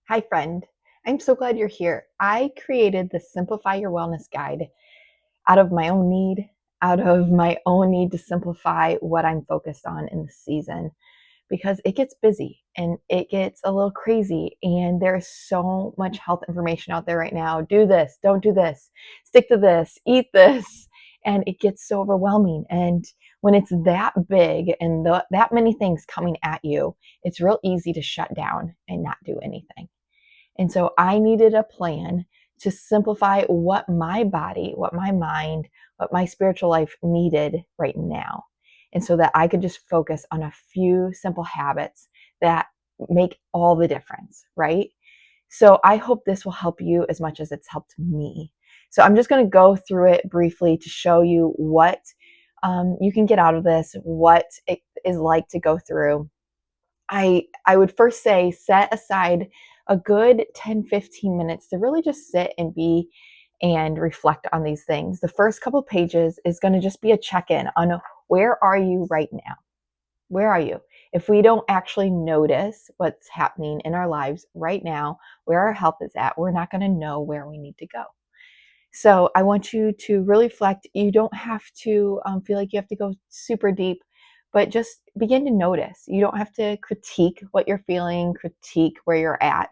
Hi, friend. I'm so glad you're here. I created the Simplify Your Wellness Guide out of my own need, out of my own need to simplify what I'm focused on in the season because it gets busy and it gets a little crazy. And there's so much health information out there right now. Do this, don't do this, stick to this, eat this. And it gets so overwhelming. And when it's that big and that many things coming at you, it's real easy to shut down and not do anything. And so I needed a plan to simplify what my body, what my mind, what my spiritual life needed right now. And so that I could just focus on a few simple habits that make all the difference, right? So I hope this will help you as much as it's helped me. So I'm just going to go through it briefly to show you what you can get out of this, what it is like to go through. I would first say set aside a good 10-15 minutes to really just sit and be and reflect on these things. The first couple pages is going to just be a check-in on where are you right now? Where are you? If we don't actually notice what's happening in our lives right now, where our health is at, we're not going to know where we need to go. So I want you to really reflect. You don't have to feel like you have to go super deep, but just begin to notice. You don't have to critique what you're feeling, critique where you're at.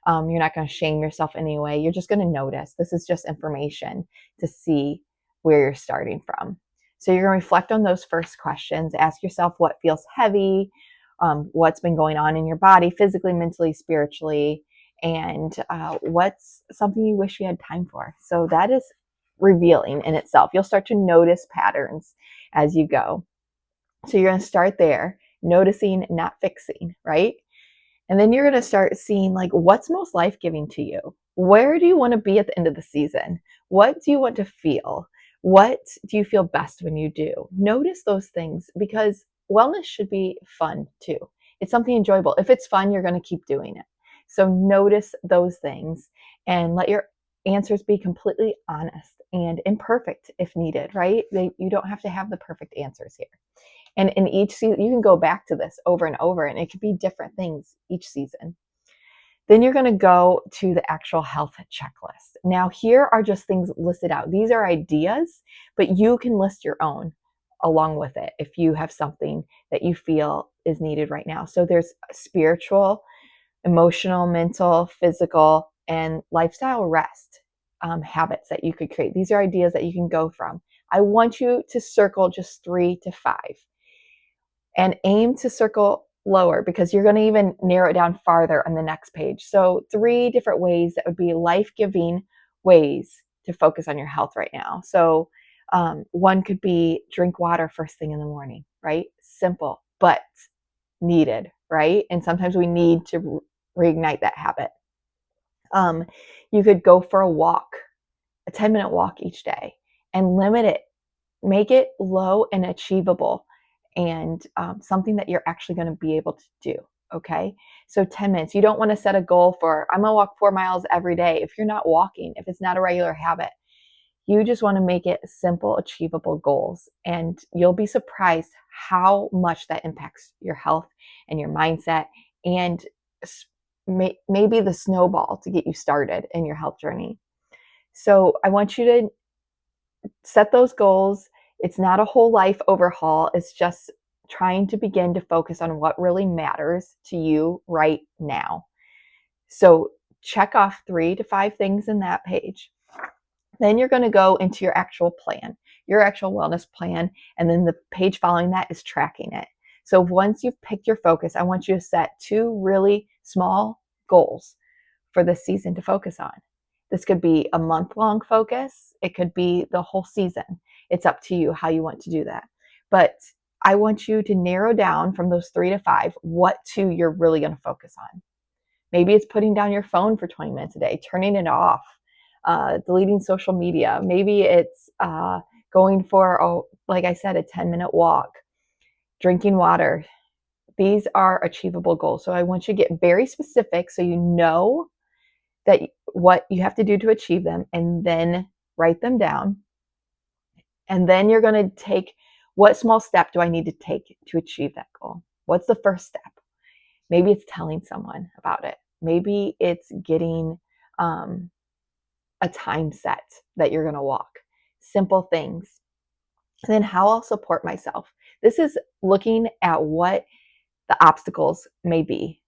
You're not going to shame yourself anyway. You're just going to notice. This is just information to see where you're starting from. So you're going to reflect on those first questions. Ask yourself what feels heavy, what's been going on in your body, physically, mentally, spiritually, and what's something you wish you had time for. So that is revealing in itself. You'll start to notice patterns as you go. So you're going to start there, noticing, not fixing, right? And then you're going to start seeing like what's most life-giving to you. Where do you want to be at the end of the season? What do you want to feel? What do you feel best when you do? Notice those things because wellness should be fun too. It's something enjoyable. If it's fun, you're going to keep doing it. So notice those things and let your answers be completely honest and imperfect if needed, right? You don't have to have the perfect answers here. And in each season, you can go back to this over and over, and it could be different things each season. Then you're going to go to the actual health checklist. Now, here are just things listed out. These are ideas, but you can list your own along with it if you have something that you feel is needed right now. So there's spiritual, emotional, mental, physical, and lifestyle rest habits that you could create. These are ideas that you can go from. I want you to circle just 3 to 5 and aim to circle lower because you're going to even narrow it down farther on the next page. So 3 different ways that would be life-giving ways to focus on your health right now. So one could be drink water first thing in the morning, right? Simple, but needed, right? And sometimes we need to reignite that habit. You could go for a walk, a 10-minute walk each day, and limit it. Make it low and achievable and something that you're actually going to be able to do. Okay. So 10 minutes. You don't want to set a goal for, I'm going to walk 4 miles every day. If you're not walking, if it's not a regular habit, you just want to make it simple, achievable goals. And you'll be surprised how much that impacts your health and your mindset and maybe the snowball to get you started in your health journey. So I want you to set those goals. It's not a whole life overhaul. It's just trying to begin to focus on what really matters to you right now. So check off 3 to 5 things in that page. Then you're going to go into your actual plan, your actual wellness plan. And then the page following that is tracking it. So once you've picked your focus, I want you to set 2 really small goals for this season to focus on. This could be a month-long focus. It could be the whole season. It's up to you how you want to do that. But I want you to narrow down from those 3 to 5 what 2 you're really going to focus on. Maybe it's putting down your phone for 20 minutes a day, turning it off, deleting social media. Maybe it's going for, like I said, a 10-minute walk, drinking water. These are achievable goals. So I want you to get very specific so you know that what you have to do to achieve them, and then write them down. And then you're going to take, what small step do I need to take to achieve that goal? What's the first step? Maybe it's telling someone about it. Maybe it's getting a time set that you're going to walk. Simple things. And then how I'll support myself. This is looking at what the obstacles may be,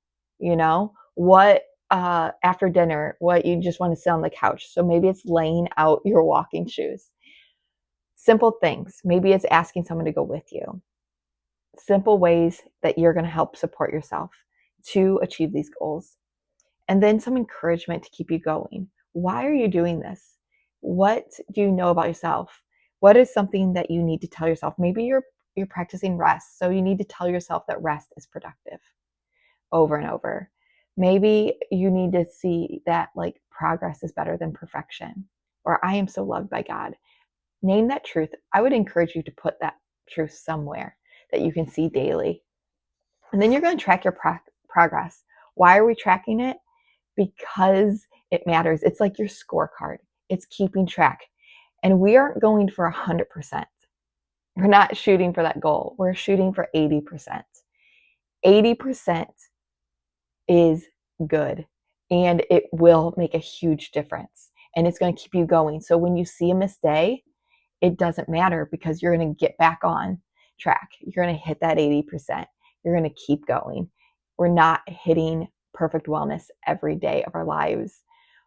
what after dinner, what you just want to sit on the couch. So maybe it's laying out your walking shoes. Simple things. Maybe it's asking someone to go with you. Simple ways that you're going to help support yourself to achieve these goals. And then some encouragement to keep you going. Why are you doing this? What do you know about yourself? What is something that you need to tell yourself? Maybe you're practicing rest, so you need to tell yourself that rest is productive over and over. Maybe you need to see that like progress is better than perfection, or I am so loved by God. Name that truth. I would encourage you to put that truth somewhere that you can see daily. And then you're going to track your progress. Why are we tracking it? Because it matters. It's like your scorecard. It's keeping track. And we aren't going for 100%. We're not shooting for that goal. We're shooting for 80%. 80% is good, and it will make a huge difference, and it's going to keep you going. So when you see a missed day, it doesn't matter because you're going to get back on track. You're going to hit that 80%. You're going to keep going. We're not hitting perfect wellness every day of our lives.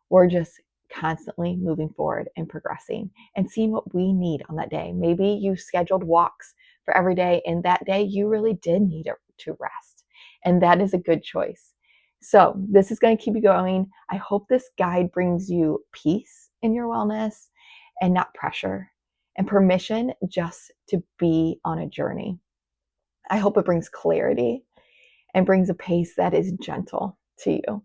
We're just constantly moving forward and progressing and seeing what we need on that day. Maybe you scheduled walks for every day, and that day you really did need to rest. And that is a good choice. So this is going to keep you going. I hope this guide brings you peace in your wellness and not pressure, and permission just to be on a journey. I hope it brings clarity and brings a pace that is gentle to you.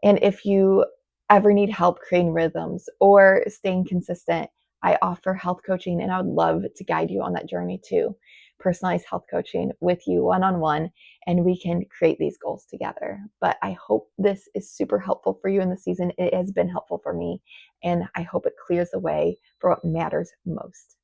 And if you ever need help creating rhythms or staying consistent, I offer health coaching, and I would love to guide you on that journey too. Personalized health coaching with you one-on-one, and we can create these goals together. But I hope this is super helpful for you in the season. It has been helpful for me, and I hope it clears the way for what matters most.